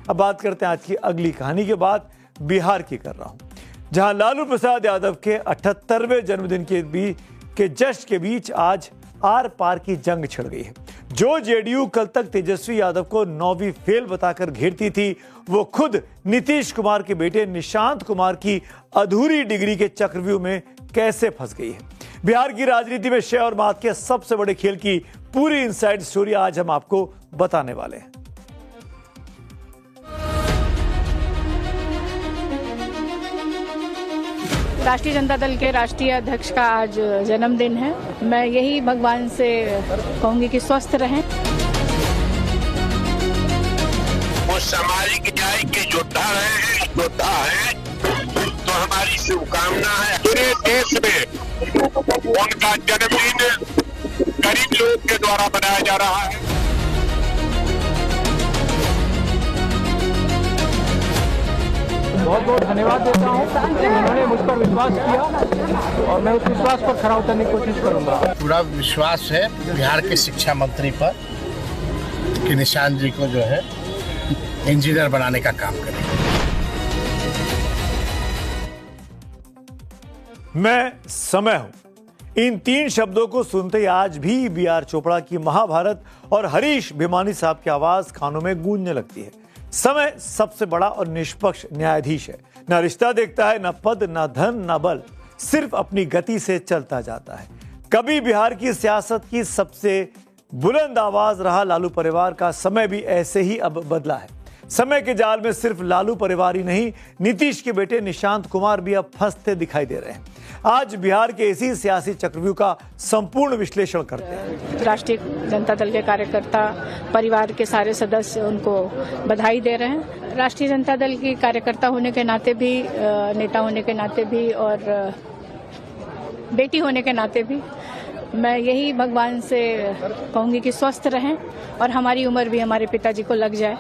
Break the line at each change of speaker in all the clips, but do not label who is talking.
अब बात करते हैं आज की अगली कहानी के बाद बिहार की कर रहा हूं, जहां लालू प्रसाद यादव के 78वें जन्मदिन के जश्न के बीच आज आर पार की जंग छिड़ गई है। जो जेडीयू कल तक तेजस्वी यादव को 9वीं फेल बताकर घेरती थी, वो खुद नीतीश कुमार के बेटे निशांत कुमार की अधूरी डिग्री के चक्रव्यूह में कैसे फंस गई है। बिहार की राजनीति में शय और मात के सबसे बड़े खेल की पूरी इनसाइड स्टोरी आज हम आपको बताने वाले हैं।
राष्ट्रीय जनता दल के राष्ट्रीय अध्यक्ष का आज जन्मदिन है। मैं यही भगवान से कहूंगी कि स्वस्थ रहें।
वो सामाजिक न्याय के योद्धा है, तो हमारी शुभकामना है। पूरे देश में उनका जन्मदिन गरीब लोग के द्वारा मनाया जा रहा है।
बहुत बहुत धन्यवाद देता हूँ। उन्होंने मुझ पर विश्वास किया और मैं उस विश्वास पर खरा उतरने की कोशिश करूंगा।
पूरा विश्वास है बिहार के शिक्षा मंत्री पर कि निशांत जी को जो है इंजीनियर बनाने का काम करेंगे।
मैं समय हूं, इन 3 शब्दों को सुनते ही आज भी बी.आर. चोपड़ा की महाभारत और हरीश भिमानी साहब की आवाज कानों में गूंजने लगती है। समय सबसे बड़ा और निष्पक्ष न्यायाधीश है। न रिश्ता देखता है, न पद, न धन, न बल, सिर्फ अपनी गति से चलता जाता है। कभी बिहार की सियासत की सबसे बुलंद आवाज रहा लालू परिवार का समय भी ऐसे ही अब बदला है। समय के जाल में सिर्फ लालू परिवार ही नहीं, नीतीश के बेटे निशांत कुमार भी अब फंसते दिखाई दे रहे हैं। आज बिहार के इसी सियासी चक्रव्यूह का संपूर्ण विश्लेषण करते हैं।
राष्ट्रीय जनता दल के कार्यकर्ता परिवार के सारे सदस्य उनको बधाई दे रहे हैं। राष्ट्रीय जनता दल की कार्यकर्ता होने के नाते भी, नेता होने के नाते भी और बेटी होने के नाते भी मैं यही भगवान से कहूंगी कि स्वस्थ रहें और हमारी उम्र भी हमारे पिताजी को लग जाए।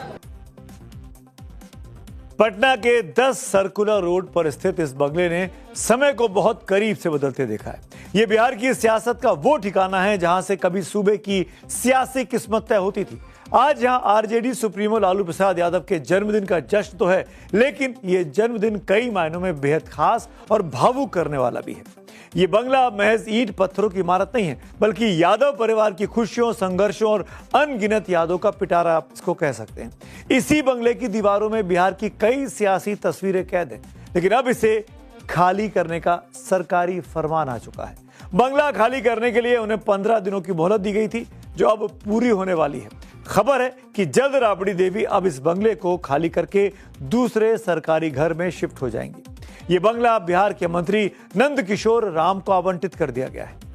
पटना के 10 सर्कुलर रोड पर स्थित इस बंगले ने समय को बहुत करीब से बदलते देखा है। यह बिहार की सियासत का वो ठिकाना है जहां से कभी सूबे की सियासी किस्मत तय होती थी। आज यहां आरजेडी सुप्रीमो लालू प्रसाद यादव के जन्मदिन का जश्न तो है, लेकिन यह जन्मदिन कई मायनों में बेहद खास और भावुक करने वाला भी है। ये बंगला महज ईंट पत्थरों की इमारत नहीं है, बल्कि यादव परिवार की खुशियों, संघर्षों और अनगिनत यादों का पिटारा आप इसको कह सकते हैं। इसी बंगले की दीवारों में बिहार की कई सियासी तस्वीरें कैद हैं, लेकिन अब इसे खाली करने का सरकारी फरमान आ चुका है। बंगला खाली करने के लिए उन्हें 15 दिनों की मोहलत दी गई थी, जो अब पूरी होने वाली है। खबर है कि जल्द राबड़ी देवी अब इस बंगले को खाली करके दूसरे सरकारी घर में शिफ्ट हो जाएंगी। ये बंगला बिहार के मंत्री नंद किशोर राम को आवंटित कर दिया गया है।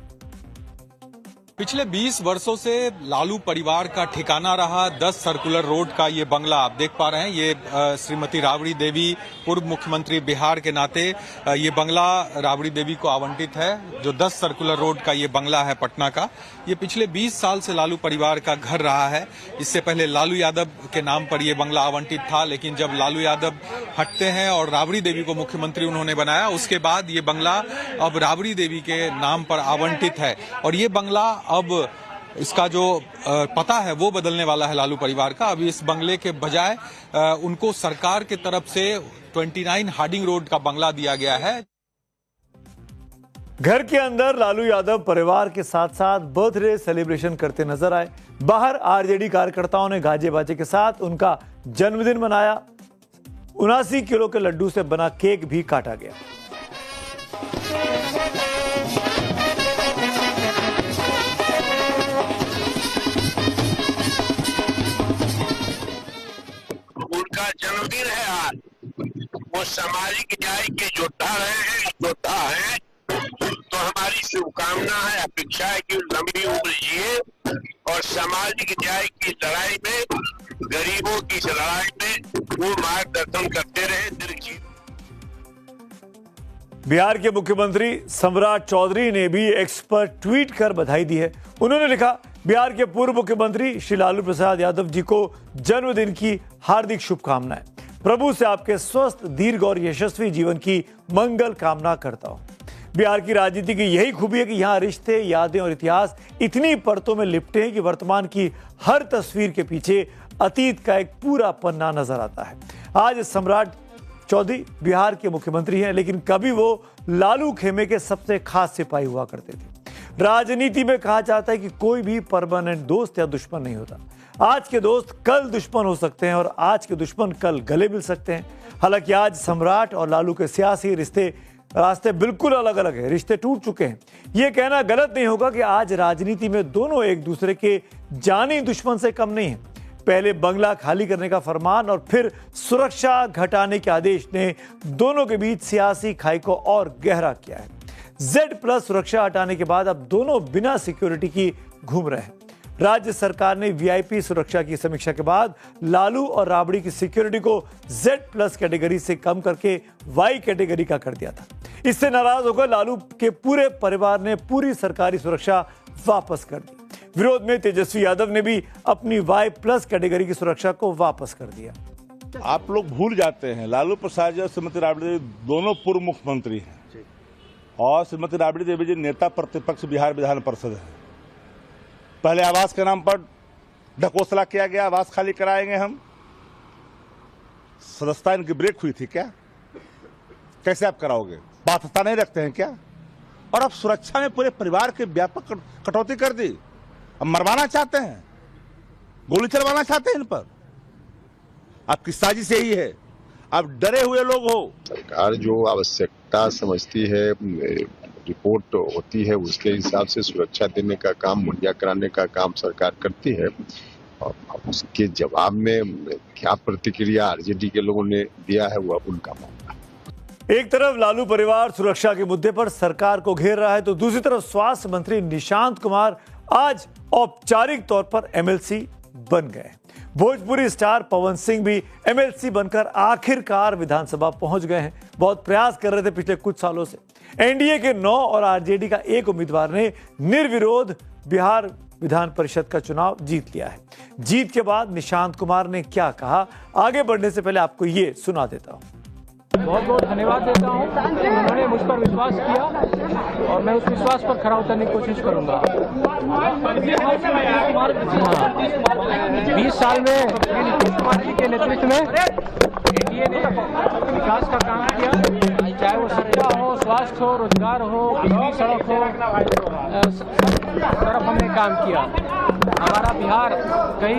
पिछले 20 वर्षों से लालू परिवार का ठिकाना रहा 10 सर्कुलर रोड का ये बंगला आप देख पा रहे हैं। ये श्रीमती राबड़ी देवी पूर्व मुख्यमंत्री बिहार के नाते ये बंगला राबड़ी देवी को आवंटित है। जो 10 सर्कुलर रोड का ये बंगला है पटना का, ये पिछले 20 साल से लालू परिवार का घर रहा है। इससे पहले लालू यादव के नाम पर ये बंगला आवंटित था, लेकिन जब लालू यादव हटते हैं और राबड़ी देवी को मुख्यमंत्री उन्होंने बनाया, उसके बाद ये बंगला अब राबड़ी देवी के नाम पर आवंटित है। और ये बंगला अब इसका जो पता है वो बदलने वाला है लालू परिवार का। अभी इस बंगले के बजाय उनको सरकार की तरफ से 29 हार्डिंग रोड का बंगला दिया गया है।
घर के अंदर लालू यादव परिवार के साथ साथ बर्थडे सेलिब्रेशन करते नजर आए। बाहर आरजेडी कार्यकर्ताओं ने गाजे बाजे के साथ उनका जन्मदिन मनाया। 79 किलो के लड्डू से बना केक भी काटा गया।
उनका जन्मदिन है आज। वो सामाजिक न्याय के योद्धा है, तो हमारी शुभकामना है, अपेक्षा है कि लंबी उम्र जिए और सामाजिक न्याय की लड़ाई में, गरीबों की लड़ाई में वो मार्गदर्शन करते रहे। दीर्घ
बिहार के मुख्यमंत्री सम्राट चौधरी ने भी एक्स पर ट्वीट कर बधाई दी है। उन्होंने लिखा, बिहार के पूर्व मुख्यमंत्री श्री लालू प्रसाद यादव जी को जन्मदिन की हार्दिक शुभकामनाएं। प्रभु से आपके स्वस्थ, दीर्घ और यशस्वी जीवन की मंगल कामना करता हूं। बिहार की राजनीति की यही खूबी है कि यहाँ रिश्ते, यादें और इतिहास इतनी परतों में लिपटे हैं कि वर्तमान की हर तस्वीर के पीछे अतीत का एक पूरा पन्ना नजर आता है। आज सम्राट चौधरी बिहार के मुख्यमंत्री हैं, लेकिन कभी वो लालू खेमे के सबसे खास सिपाही हुआ करते थे। राजनीति में कहा जाता है कि कोई भी परमानेंट दोस्त या दुश्मन नहीं होता। आज के दोस्त कल दुश्मन हो सकते हैं और आज के दुश्मन कल गले मिल सकते हैं। हालांकि आज सम्राट और लालू के सियासी रास्ते बिल्कुल अलग अलग हैं, रिश्ते टूट चुके हैं। यह कहना गलत नहीं होगा कि आज राजनीति में दोनों एक दूसरे के जानी दुश्मन से कम नहीं है। पहले बंगला खाली करने का फरमान और फिर सुरक्षा घटाने के आदेश ने दोनों के बीच सियासी खाई को और गहरा किया है। Z+ सुरक्षा हटाने के बाद अब दोनों बिना सिक्योरिटी की घूम रहे हैं। राज्य सरकार ने VIP सुरक्षा की समीक्षा के बाद लालू और राबड़ी की सिक्योरिटी को Z+ कैटेगरी से कम करके Y कैटेगरी का कर दिया था। इससे नाराज होकर लालू के पूरे परिवार ने पूरी सरकारी सुरक्षा वापस कर दी। विरोध में तेजस्वी यादव ने भी अपनी Y+ कैटेगरी की सुरक्षा को वापस कर दिया।
आप लोग भूल जाते हैं लालू प्रसाद जी और श्रीमती राबड़ी देवी दोनों पूर्व मुख्यमंत्री हैं और श्रीमती राबड़ी देवी जी नेता प्रतिपक्ष बिहार विधान परिषद है। पहले आवास के नाम पर ढकोसला किया गया, आवास खाली कराएंगे हम। सदस्यता इनकी ब्रेक हुई थी क्या? कैसे आप कराओगे? बाध्यता नहीं रखते हैं क्या? और अब सुरक्षा में पूरे परिवार के व्यापक कटौती कर दी। अब मरवाना चाहते हैं, गोली चलवाना चाहते हैं इन पर। आपकी साजिश यही है, आप डरे हुए लोग हो।
सरकार जो आवश्यकता समझती है, रिपोर्ट होती है, उसके हिसाब से सुरक्षा देने का काम, मुहैया कराने का काम सरकार करती है। और उसके जवाब में क्या प्रतिक्रिया आरजेडी के लोगों ने दिया है वो अब उनका मामला।
एक तरफ लालू परिवार सुरक्षा के मुद्दे पर सरकार को घेर रहा है, तो दूसरी तरफ स्वास्थ्य मंत्री निशांत कुमार आज औपचारिक तौर पर MLC बन गए। भोजपुरी स्टार पवन सिंह भी MLC बनकर आखिरकार विधानसभा पहुंच गए हैं। बहुत प्रयास कर रहे थे पिछले कुछ सालों से। NDA के 9 और RJD का एक उम्मीदवार ने निर्विरोध बिहार विधान परिषद का चुनाव जीत लिया है। जीत के बाद निशांत कुमार ने क्या कहा, आगे बढ़ने से पहले आपको ये सुना देता हूं।
बहुत बहुत धन्यवाद देता हूं। उन्होंने मुझ पर विश्वास किया और मैं उस विश्वास पर खरा उतरने की कोशिश करूंगा। 20 साल में नीतीश कुमार जी के नेतृत्व में NDA ने विकास का काम किया, चाहे वो शिक्षा हो, स्वास्थ्य हो, रोजगार हो, बिजली, सड़क हो, तरफ हमने काम किया। हमारा बिहार कई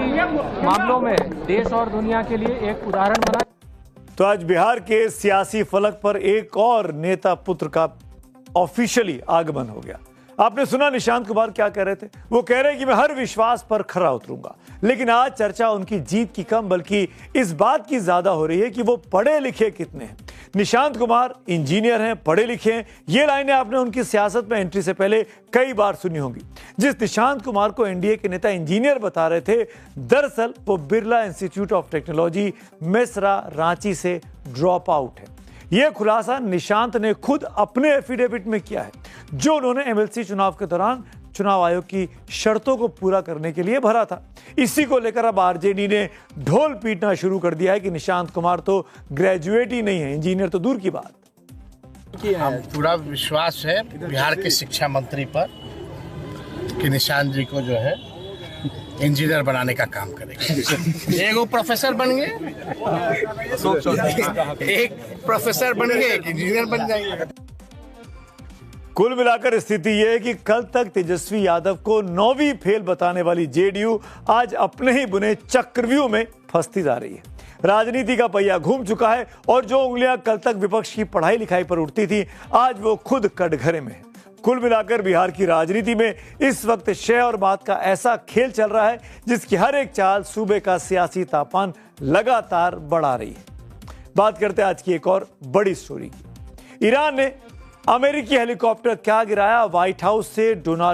मामलों में देश और दुनिया के लिए एक उदाहरण बना।
तो आज बिहार के सियासी फलक पर एक और नेता पुत्र का ऑफिशियली आगमन हो गया। आपने सुना निशांत कुमार क्या कह रहे थे? वो कह रहे हैं कि मैं हर विश्वास पर खरा उतरूंगा। लेकिन आज चर्चा उनकी जीत की कम बल्कि इस बात की ज्यादा हो रही है कि वो पढ़े लिखे कितने हैं। निशांत कुमार इंजीनियर हैं, पढ़े लिखे हैं। ये लाइनें आपने उनकी सियासत में एंट्री से पहले कई बार सुनी होंगी। जिस निशांत कुमार को NDA के नेता इंजीनियर बता रहे थे, दरअसल वो Birla institute of technology Mesra Ranchi से ड्रॉप आउट है। यह खुलासा निशांत ने खुद अपने एफिडेविट में किया है, जो उन्होंने MLC चुनाव के दौरान चुनाव आयोग की शर्तों को पूरा करने के लिए भरा था। इसी को लेकर अब RJD ने ढोल पीटना शुरू कर दिया है कि निशांत कुमार तो ग्रेजुएट ही नहीं है, इंजीनियर तो दूर की बात।
हम पूरा विश्वास है बिहार के शिक्षा मंत्री पर कि निशांत जी को जो है इंजीनियर बनाने का काम करेंगे। एक वो प्रोफेसर बन गए, एक प्रोफेसर बन गए, एक इंजीनियर बन जाएंगे।
कुल मिलाकर स्थिति यह है कि कल तक तेजस्वी यादव को 9वीं फेल बताने वाली JDU आज अपने ही बुने चक्रव्यूह में फंसती जा रही है। राजनीति का पहिया घूम चुका है और जो उंगलियां कल तक विपक्ष की पढ़ाई लिखाई पर उठती थी, आज वो खुद कटघरे में है। कुल मिलाकर बिहार की राजनीति में इस वक्त शय और बात का ऐसा खेल चल रहा है जिसकी हर एक चाल सूबे का सियासी तापमान लगातार बढ़ा रही है। बात करते हैं आज की एक और बड़ी स्टोरी की। ईरान ने अमेरिकी हेलीकॉप्टर क्या गिराया? व्हाइट हाउस से डोनाल्ड